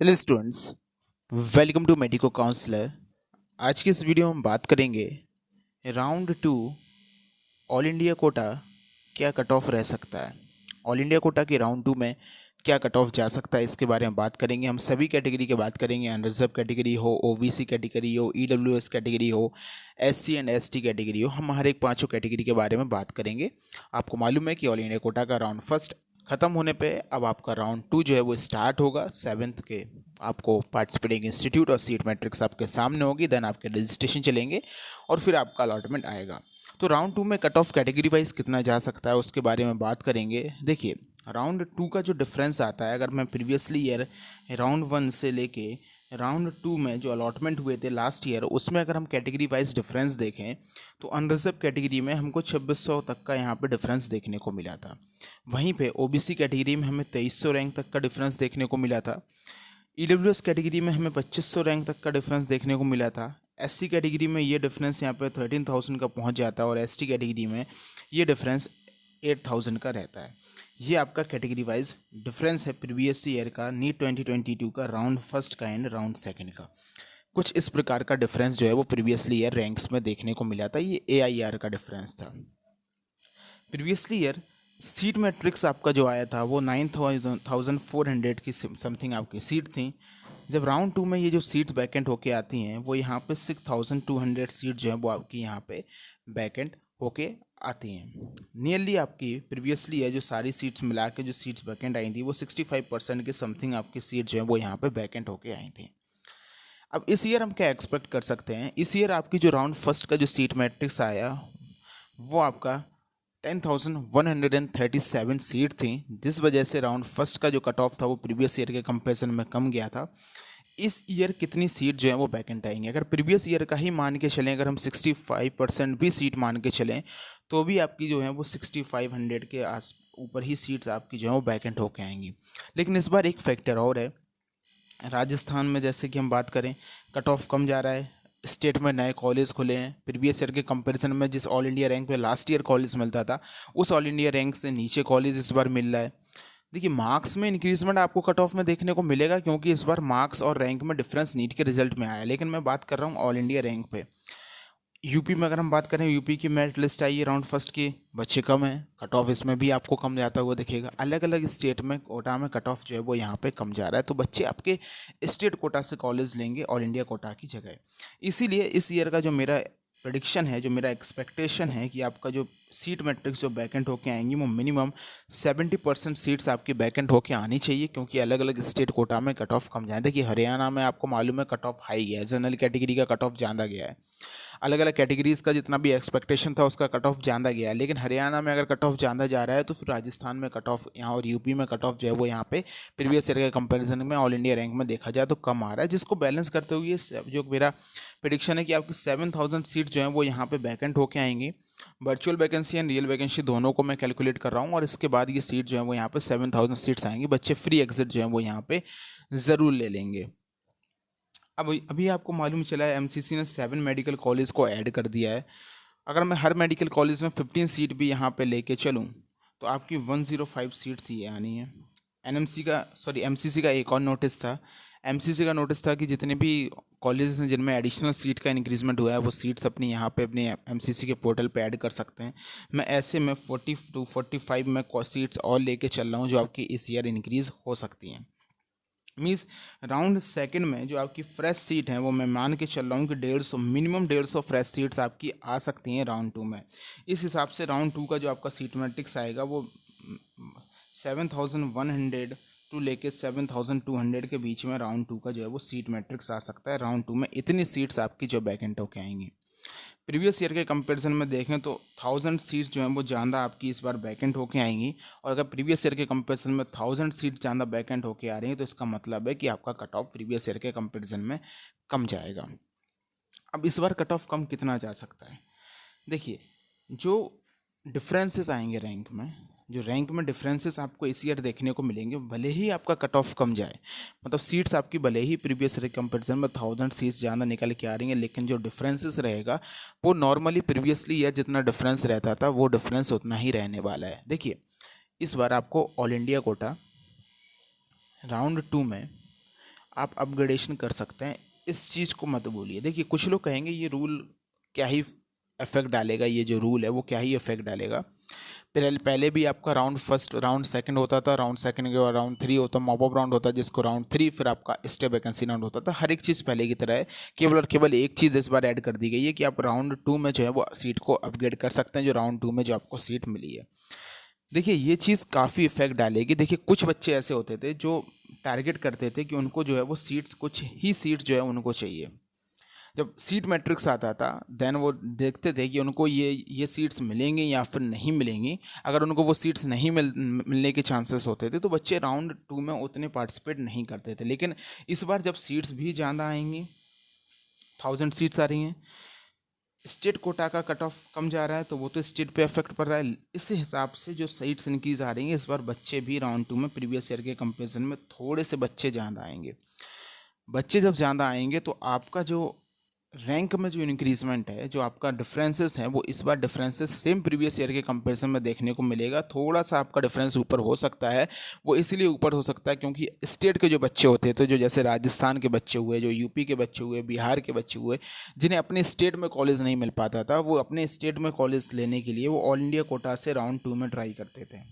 Hello students, welcome to Medico Counsellor. आज की इस वीडियो में हम बात करेंगे round two all India quota क्या कट ऑफ रह सकता है। ऑल इंडिया कोटा के राउंड टू में क्या कट ऑफ जा सकता है, इसके बारे में बात करेंगे। हम सभी कैटेगरी की बात करेंगे, अनरिजर्व कैटेगरी हो, ओबीसी कैटेगरी हो, ईडब्ल्यूएस कैटेगरी हो, एससी एंड एसटी कैटेगरी हो। हम हर एक पांचों कैटेगरी के बारे में बात करेंगे। आपको मालूम है कि ऑल इंडिया कोटा का राउंड फर्स्ट खत्म होने पे अब आपका राउंड टू जो है वो स्टार्ट होगा। सेवन्थ के आपको पार्टिसिपेटिंग इंस्टीट्यूट और सीट मैट्रिक्स आपके सामने होगी, देन आपके रजिस्ट्रेशन चलेंगे और फिर आपका अलॉटमेंट आएगा। तो राउंड टू में कट ऑफ कैटेगरी वाइज कितना जा सकता है उसके बारे में बात करेंगे। देखिए, राउंड टू का जो डिफरेंस आता है, अगर मैं प्रीवियसली ईयर राउंड वन से लेके राउंड टू में जो अलॉटमेंट हुए थे लास्ट ईयर, उसमें अगर हम कैटेगरी वाइज डिफरेंस देखें तो अनरिजर्व कैटेगरी में हमको 2600 तक का यहाँ पे डिफरेंस देखने को मिला था। वहीं पे ओबीसी कैटेगरी में हमें 2300 रैंक तक का डिफरेंस देखने को मिला था। ईडब्ल्यूएस कैटेगरी में हमें 2500 रैंक तक का डिफरेंस देखने को मिला था। एससी कैटेगरी में ये डिफरेंस यहाँ पे 13,000 का पहुँच जाता है और एसटी कैटेगरी में ये डिफरेंस 8,000 का रहता है। ये आपका कैटेगरी वाइज डिफरेंस है प्रीवियस ईयर का, नीट 2022 का राउंड फर्स्ट का एंड राउंड सेकंड का। कुछ इस प्रकार का डिफरेंस जो है वो प्रीवियसली ईयर रैंक्स में देखने को मिला था। ये एआईआर का डिफरेंस था। प्रीवियसली ईयर सीट मैट्रिक्स आपका जो आया था वो 9,400 की समथिंग आपकी सीट थी। जब राउंड टू में ये जो सीट्स वैकेंट होके आती हैं वो यहाँ पे 6,200 सीट जो है वो आपकी यहाँ पे वैकेंट होके आती हैं। नियरली आपकी प्रीवियसली है जो सारी सीट्स मिला के जो सीट्स वैकेंट आई थी वो 65% के समथिंग आपकी सीट जो है वो यहाँ पे वैकेंट होके आई थी। अब इस ईयर हम क्या एक्सपेक्ट कर सकते हैं? इस ईयर आपकी जो राउंड फर्स्ट का जो सीट मैट्रिक्स आया वो आपका 10,137 सीट थी, जिस वजह से राउंड फर्स्ट का जो कट ऑफ था वो प्रीवियस ईयर के कंपैरिजन में कम गया था। इस ईयर कितनी सीट जो है वो वैकेंट आएंगी? अगर प्रीवियस ईयर का ही मान के चलें, अगर हम 65% भी सीट मान के चलें तो भी आपकी जो है वो 6,500 के आस ऊपर ही सीट्स आपकी जो है वो वैकेंट होके आएंगी। लेकिन इस बार एक फैक्टर और है। राजस्थान में जैसे कि हम बात करें, कट ऑफ कम जा रहा है। स्टेट में नए कॉलेज खुले हैं। प्रीवियस ईयर के कंपैरिजन में जिस ऑल इंडिया रैंक पे लास्ट ईयर कॉलेज मिलता था उस ऑल इंडिया रैंक से नीचे कॉलेज इस बार मिल रहा है। देखिए, मार्क्स में इंक्रीजमेंट आपको कट ऑफ में देखने को मिलेगा क्योंकि इस बार मार्क्स और रैंक में डिफरेंस नीट के रिजल्ट में आया है। लेकिन मैं बात कर रहा हूँ ऑल इंडिया रैंक पे। यूपी में अगर हम बात करें, यूपी की मेरिट लिस्ट आई है राउंड फर्स्ट की, बच्चे कम हैं, कट ऑफ इसमें भी आपको कम जाता हुआ दिखेगा। अलग अलग स्टेट में कोटा में कट ऑफ जो है वो यहाँ पे कम जा रहा है, तो बच्चे आपके स्टेट कोटा से कॉलेज लेंगे ऑल इंडिया कोटा की जगह। इसीलिए इस ईयर का जो मेरा प्रडिक्शन है, जो मेरा एक्सपेक्टेशन है कि आपका जो सीट मैट्रिक्स जो वैकेंट होके आएंगी वो मिनिमम 70% सीट्स आपकी वैकेंट होके आनी चाहिए, क्योंकि अलग अलग स्टेट कोटा में कट ऑफ कम जाए। देखिए, हरियाणा में आपको मालूम है कट ऑफ हाई गया है, जनरल कैटेगरी का कट ऑफ ज़्यादा गया है। अलग अलग कैटेगरीज का जितना भी एक्सपेक्टेशन था उसका कट ऑफ ज़्यादा गया है। लेकिन हरियाणा में अगर कट ऑफ ज़्यादा जा रहा है तो फिर राजस्थान में कट ऑफ यहाँ और यूपी में कट ऑफ जो है वो यहाँ पे प्रीवियस ईयर के कंपैरिजन में ऑल इंडिया रैंक में देखा जाए तो कम आ रहा है, जिसको बैलेंस करते हुए जो मेरा प्रिडिक्शन है कि आपकी 7,000 सीट जो है वो यहाँ पे वैकेंट होके आएंगी। Virtual vacancy and real vacancy दोनों को मैं कैलकुलेट कर रहा हूँ और इसके बाद ये सीट जो है वो यहाँ पे 7,000 सीट्स आएंगी। बच्चे फ्री एग्जिट जो है वो यहाँ पे ज़रूर ले लेंगे। अब अभी आपको मालूम चला है एमसीसी ने 7 मेडिकल कॉलेज को ऐड कर दिया है। अगर मैं हर मेडिकल कॉलेज में 15 सीट भी यहाँ पे लेके चलूँ तो आपकी 105 सीट्स ही आनी है। एमसीसी का एक और नोटिस था। एमसीसी का नोटिस था कि जितने भी कॉलेजेस हैं जिनमें एडिशनल सीट का इंक्रीजमेंट हुआ है वो सीट्स अपनी यहाँ पे अपने एमसीसी के पोर्टल पे ऐड कर सकते हैं। मैं ऐसे में 40 to 45 में सीट्स और लेके चल रहा हूँ जो आपकी इस ईयर इंक्रीज़ हो सकती हैं। मीन्स राउंड सेकंड में जो आपकी फ्रेश सीट है वो मैं मान के चल रहा हूँ कि 150 मिनिमम 150 फ्रेश सीट्स आपकी आ सकती हैं राउंड टू में। इस हिसाब से राउंड टू का जो आपका सीट मैट्रिक्स आएगा वो 7,100 टू लेके 7,200 के बीच में राउंड टू का जो है वो सीट मैट्रिक्स आ सकता है। राउंड टू में इतनी सीट्स आपकी जो वैकेंट होके आएंगी। प्रीवियस ईयर के कंपैरिजन में देखें तो 1,000 सीट्स जो हैं वो ज़्यादा आपकी इस बार वैकेंट होके आएंगी। और अगर प्रीवियस ईयर के कंपैरिजन में 1,000 सीट ज़्यादा वैकेंट होके आ रही हैं तो इसका मतलब है कि आपका कट ऑफ प्रीवियस ईयर के कंपैरिजन में कम जाएगा। अब इस बार कट ऑफ कम कितना जा सकता है? देखिए, जो डिफरेंसेस आएंगे रैंक में, जो रैंक में डिफरेंसेस आपको इस ईयर देखने को मिलेंगे, भले ही आपका कट ऑफ कम जाए, मतलब सीट्स आपकी भले ही प्रीवियस ईयर कंपैरिजन में 1,000 सीट्स ज़्यादा निकल के आ रही हैं, लेकिन जो डिफरेंसेस रहेगा वो नॉर्मली प्रीवियसली ईयर जितना डिफरेंस रहता था वो डिफरेंस उतना ही रहने वाला है। देखिए, इस बार आपको all India Kota round to में आप अपग्रेडेशन कर सकते हैं। इस चीज़ को मत भूलिए। देखिए कुछ लोग कहेंगे ये रूल क्या ही इफेक्ट डालेगा, ये जो रूल है वो क्या ही इफेक्ट डालेगा। पहले भी आपका राउंड फर्स्ट, राउंड सेकंड होता था, राउंड सेकंड के बाद राउंड 3 होता, मॉप अप राउंड होता जिसको राउंड 3, फिर आपका स्टे वैकेंसी राउंड होता था। हर एक चीज़ पहले की तरह है, केवल और केवल एक चीज़ इस बार ऐड कर दी गई है कि आप राउंड 2 में जो है वो सीट को अपग्रेड कर सकते हैं, जो राउंड 2 में जो आपको सीट मिली है। देखिए ये चीज़ काफ़ी इफेक्ट डालेगी। देखिए कुछ बच्चे ऐसे होते थे जो टारगेट करते थे कि उनको जो है वो सीट्स, कुछ ही सीट्स जो है उनको चाहिए। जब सीट मैट्रिक्स आता था देन वो देखते थे कि उनको ये सीट्स मिलेंगी या फिर नहीं मिलेंगी। अगर उनको वो सीट्स नहीं मिलने के चांसेस होते थे तो बच्चे राउंड 2 में उतने पार्टिसिपेट नहीं करते थे। लेकिन इस बार जब सीट्स भी ज़्यादा आएंगी, 1000 सीट्स आ रही हैं, स्टेट कोटा का कट ऑफ कम जा रहा है, तो वो तो स्टेट पे इफेक्ट पड़ रहा है। इस हिसाब से जो सीट्स इंक्रीज आ रही हैं, इस बार बच्चे भी राउंड 2 में प्रीवियस ईयर के कंपेरिजन में थोड़े से बच्चे ज़्यादा आएंगे। बच्चे जब ज़्यादा आएंगे तो आपका जो रैंक में जो इंक्रीजमेंट है, जो आपका डिफरेंसेस हैं, वो इस बार डिफरेंसेस सेम प्रीवियस ईयर के कंपैरिजन में देखने को मिलेगा। थोड़ा सा आपका डिफरेंस ऊपर हो सकता है। वो इसलिए ऊपर हो सकता है क्योंकि स्टेट के जो बच्चे होते थे, जो जैसे राजस्थान के बच्चे हुए, जो यूपी के बच्चे हुए, बिहार के बच्चे हुए, जिन्हें अपने स्टेट में कॉलेज नहीं मिल पाता था, वो अपने स्टेट में कॉलेज लेने के लिए वो ऑल इंडिया कोटा से राउंड 2 में ट्राई करते थे।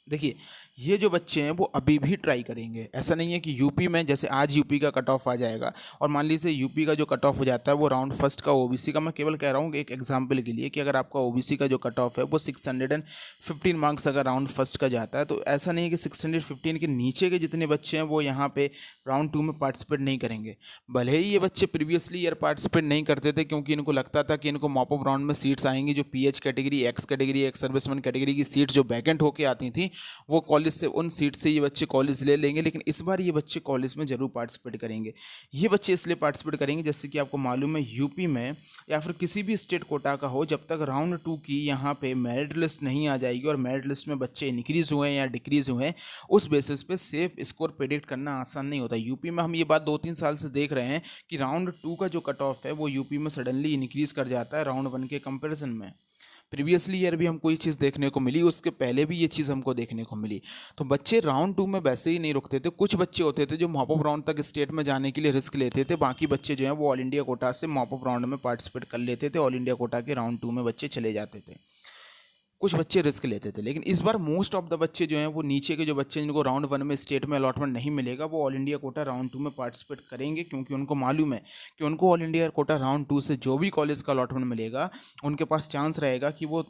देखिए ये जो बच्चे हैं वो अभी भी ट्राई करेंगे। ऐसा नहीं है कि यूपी में, जैसे आज यूपी का कट ऑफ आ जाएगा और मान लीजिए यूपी का जो कट ऑफ हो जाता है वो राउंड फर्स्ट का ओबीसी का, मैं केवल कह रहा हूँ एक एग्जांपल के लिए कि अगर आपका ओबीसी का जो कट ऑफ है वो 615 मार्क्स अगर राउंड फर्स्ट का जाता है, तो ऐसा नहीं है कि 615 के नीचे के जितने बच्चे हैं वो यहाँ पे राउंड 2 में पार्टिसिपेट नहीं करेंगे। भले ही ये बच्चे प्रीवियसली ईयर पार्टिसिपेट नहीं करते थे क्योंकि इनको लगता था कि इनको मॉप अप राउंड में सीट्स आएंगी, जो pH category, ex serviceman category की सीट्स जो वैकेंट होकर आती थी वो कॉलेज से, उन सीट से ये बच्चे कॉलेज ले लेंगे। लेकिन इस बार ये बच्चे कॉलेज में जरूर पार्टिसिपेट करेंगे। ये बच्चे इसलिए पार्टिसिपेट करेंगे, जैसे कि आपको मालूम है यूपी में या फिर किसी भी स्टेट कोटा का हो, जब तक राउंड 2 की यहाँ पे मेरिट लिस्ट नहीं आ जाएगी और मेरिट लिस्ट में बच्चे इंक्रीज हुए हैं या डिक्रीज हुए हैं, उस बेसिस पे सेफ स्कोर प्रेडिक्ट करना आसान नहीं होता। यूपी में हम ये बात 2-3 साल से देख रहे हैं कि राउंड 2 का जो कट ऑफ है वो यूपी में सडनली इंक्रीज कर जाता है राउंड 1 के कंपेरिजन में। प्रीवियसली ईयर भी हमको ये चीज़ देखने को मिली, उसके पहले भी ये चीज़ हमको देखने को मिली। तो बच्चे राउंड 2 में वैसे ही नहीं रुकते थे। कुछ बच्चे होते थे जो मॉप अप राउंड तक स्टेट में जाने के लिए रिस्क लेते थे, बाकी बच्चे जो हैं वो ऑल इंडिया कोटा से मॉप अप राउंड में पार्टिसिपेट कर लेते थे, ऑल इंडिया कोटा के राउंड 2 में बच्चे चले जाते थे। कुछ बच्चे रिस्क लेते थे। लेकिन इस बार मोस्ट ऑफ द बच्चे जो हैं वो नीचे के जो बच्चे जिनको राउंड 1 में स्टेट में अलॉटमेंट नहीं मिलेगा, वो ऑल इंडिया कोटा राउंड 2 में पार्टिसिपेट करेंगे, क्योंकि उनको मालूम है कि उनको ऑल इंडिया कोटा राउंड 2 से जो भी कॉलेज का अलॉटमेंट मिलेगा, उनके पास चांस रहेगा कि वो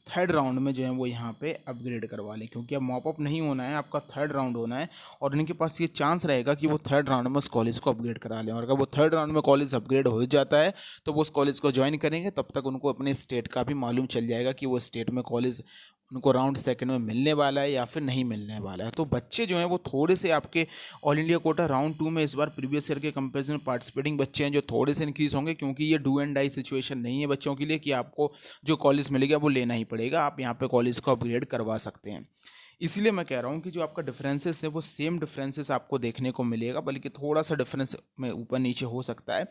थर्ड राउंड में जो है वो यहाँ पे अपग्रेड करवा लें, क्योंकि अब मॉप अप नहीं होना है, आपका थर्ड राउंड होना है। और इनके पास ये चांस रहेगा कि वो थर्ड राउंड में उस कॉलेज को अपग्रेड करा लें। और अगर वो थर्ड राउंड में कॉलेज अपग्रेड हो जाता है तो वो उस कॉलेज को ज्वाइन करेंगे। तब तक उनको अपने स्टेट का भी मालूम चल जाएगा कि वो स्टेट में कॉलेज उनको राउंड सेकंड में मिलने वाला है या फिर नहीं मिलने वाला है। तो बच्चे जो हैं वो थोड़े से आपके ऑल इंडिया कोटा राउंड 2 में इस बार प्रीवियस ईयर के कंपैरिजन में पार्टिसिपेटिंग बच्चे हैं जो थोड़े से इंक्रीज होंगे, क्योंकि ये डू एंड डाई सिचुएशन नहीं है बच्चों के लिए कि आपको जो कॉलेज मिलेगा वो लेना ही पड़ेगा। आप यहाँ पे कॉलेज को अपग्रेड करवा सकते हैं। इसीलिए मैं कह रहा हूँ कि जो आपका डिफरेंसेस है वो सेम डिफरेंसेस आपको देखने को मिलेगा, बल्कि थोड़ा सा डिफरेंस में ऊपर नीचे हो सकता है।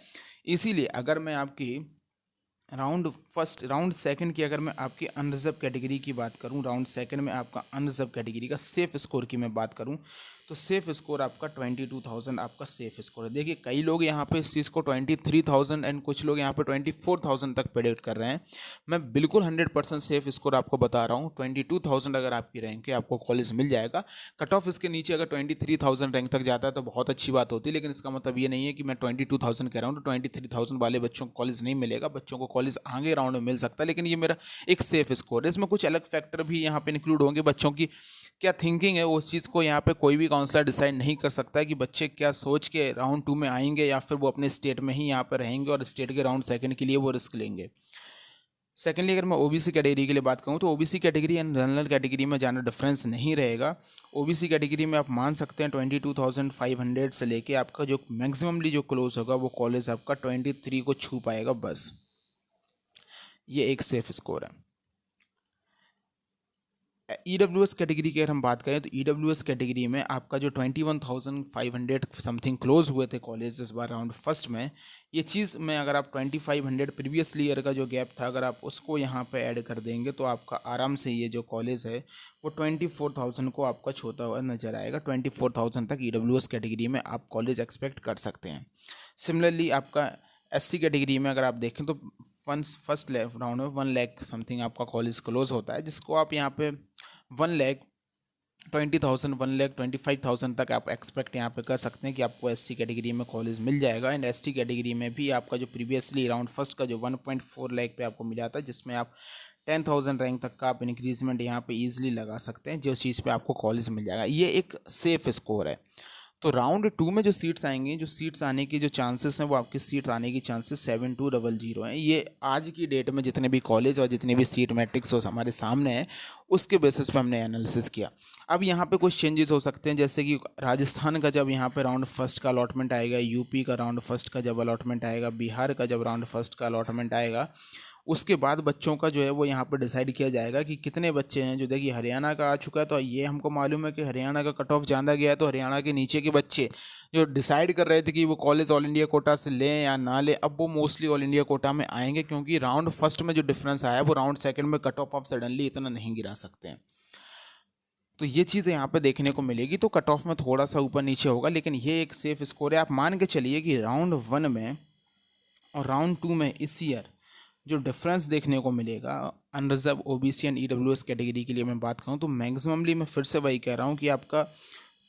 इसीलिए अगर मैं आपकी राउंड फर्स्ट, राउंड सेकंड की अगर मैं आपकी अनरिजर्व कैटेगरी की बात करूं, राउंड सेकंड में आपका अनरिजर्व कैटेगरी का सेफ स्कोर की मैं बात करूं, तो सेफ स्कोर आपका 22,000 आपका सेफ स्कोर है। देखिए कई लोग यहाँ पे इस चीज़ को 23,000 एंड कुछ लोग यहाँ पे 24,000 तक प्रेडिक्ट कर रहे हैं। मैं बिल्कुल 100% सेफ स्कोर आपको बता रहा हूँ। 22,000 अगर आपकी रैंक है आपको कॉलेज मिल जाएगा। कट ऑफ इसके नीचे अगर 23,000 रैंक तक जाता है तो बहुत अच्छी बात होती है, लेकिन इसका मतलब ये नहीं है कि मैं 22,000 कह रहा हूँ तो 23,000 वाले बच्चों को कॉलेज नहीं मिलेगा। बच्चों को कॉलेज आगे राउंड में मिल सकता है, लेकिन ये मेरा एक सेफ स्कोर है। इसमें कुछ अलग फैक्टर भी यहाँ पे इंक्लूड होंगे। बच्चों की क्या थिंकिंग है उस चीज़ को यहाँ पे कोई भी काउंसलर डिसाइड नहीं कर सकता है कि बच्चे क्या सोच के राउंड 2 में आएंगे या फिर वो अपने स्टेट में ही यहाँ पर रहेंगे और स्टेट के राउंड सेकंड के लिए वो रिस्क लेंगे। सेकेंडली अगर मैं ओबीसी कैटेगरी के लिए बात करूँ तो OBC category and general category में ज़्यादा डिफरेंस नहीं रहेगा। ओबीसी कैटेगरी में आप मान सकते हैं 22,500 से लेके आपका जो मैक्सिममली जो क्लोज होगा वो कॉलेज आपका 23 को छू पाएगा बस। ये एक सेफ स्कोर है। EWS कैटेगरी की अगर हम बात करें तो EWS कैटेगरी में आपका जो 21,500 समथिंग क्लोज हुए थे कॉलेज इस बार राउंड फर्स्ट में, ये चीज़ में अगर आप 2500 प्रीवियसली ईयर का जो गैप था अगर आप उसको यहाँ पे ऐड कर देंगे तो आपका आराम से ये जो कॉलेज है वो 24,000 को आपका छूता हुआ नजर आएगा। 24,000 तक EWS कैटेगरी में आप कॉलेज एक्सपेक्ट कर सकते हैं। सिमिलरली आपका SC कैटेगरी में अगर आप देखें तो फर्स्ट राउंड में 1 लाख समथिंग आपका कॉलेज क्लोज होता है, जिसको आप यहाँ पे 1,20,000 1,25,000 तक आप एक्सपेक्ट यहाँ पे कर सकते हैं कि आपको SC कैटेगरी में कॉलेज मिल जाएगा। एंड ST कैटेगरी में भी आपका जो प्रीवियसली राउंड फर्स्ट का जो 1.4 लाख पे आपको मिला था, जिसमें आप 10,000 रैंक तक का आप इंक्रीजमेंट यहाँ पे ईजिली लगा सकते हैं, जो चीज़ पे आपको कॉलेज मिल जाएगा। ये एक सेफ स्कोर है। तो राउंड 2 में जो सीट्स आएंगी, जो सीट्स आने की जो चांसेस हैं वो आपकी सीट्स आने की चांसेस 7200 हैं। ये आज की डेट में जितने भी कॉलेज और जितने भी सीट मैट्रिक्स हमारे सामने हैं उसके बेसिस पे हमने एनालिसिस किया। अब यहाँ पे कुछ चेंजेस हो सकते हैं, जैसे कि राजस्थान का जब यहाँ पे राउंड फर्स्ट का अलॉटमेंट आएगा, यूपी का राउंड फर्स्ट का जब अलॉटमेंट आएगा, बिहार का जब राउंड फर्स्ट का अलॉटमेंट आएगा, उसके बाद बच्चों का जो है वो यहाँ पर डिसाइड किया जाएगा कि कितने बच्चे हैं। जो देखिए हरियाणा का आ चुका है तो ये हमको मालूम है कि हरियाणा का कट ऑफ ज़्यादा गया है, तो हरियाणा के नीचे के बच्चे जो डिसाइड कर रहे थे कि वो कॉलेज ऑल इंडिया कोटा से लें या ना लें, अब वो मोस्टली ऑल इंडिया कोटा में आएंगे, क्योंकि राउंड फर्स्ट में जो डिफरेंस आया वो राउंड सेकंड में कट ऑफ आप सडनली इतना नहीं गिरा सकते हैं। तो ये चीज़ें यहाँ पे देखने को मिलेगी। तो कट ऑफ में थोड़ा सा ऊपर नीचे होगा, लेकिन ये एक सेफ स्कोर है। आप मान के चलिए कि राउंड 1 में और राउंड 2 में इस ईयर जो डिफरेंस देखने को मिलेगा unreserve OBC and EWS category के लिए मैं बात करूँ तो मैक्सिममली मैं फिर से वही कह रहा हूँ कि आपका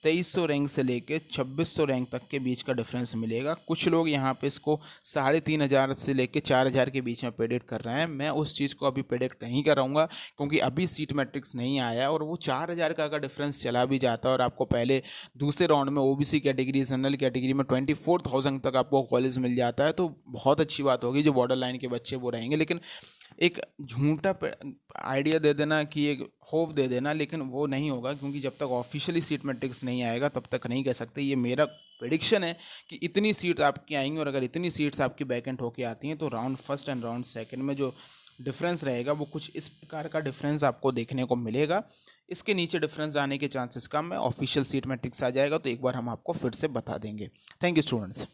2300 रैंक से लेके 2600 रैंक तक के बीच का डिफरेंस मिलेगा। कुछ लोग यहाँ पे इसको 3,500 से लेके 4,000 के बीच में प्रेडिक्ट कर रहे हैं। मैं उस चीज़ को अभी प्रेडिक्ट नहीं कराऊंगा, क्योंकि अभी सीट मैट्रिक्स नहीं आया। और वो 4,000 का अगर डिफरेंस चला भी जाता है और आपको पहले दूसरे राउंड में OBC कैटेगरी जनरल कैटेगरी में 24,000 तक आपको कॉलेज मिल जाता है तो बहुत अच्छी बात होगी। जो बॉर्डर लाइन के बच्चे वो रहेंगे, लेकिन एक झूठा आइडिया दे देना कि एक होप दे देना, लेकिन वो नहीं होगा, क्योंकि जब तक ऑफिशियली सीट मैट्रिक्स नहीं आएगा तब तक नहीं कह सकते। ये मेरा प्रेडिक्शन है कि इतनी सीट्स आपकी आएंगी, और अगर इतनी सीट्स आपकी वैकेंट होके आती हैं तो round first and round second में जो डिफरेंस रहेगा वो कुछ इस प्रकार का डिफरेंस आपको देखने को मिलेगा। इसके नीचे डिफरेंस आने के चांसेस कम है। ऑफिशियल सीट मैट्रिक्स आ जाएगा तो एक बार हम आपको फिर से बता देंगे। Thank you students.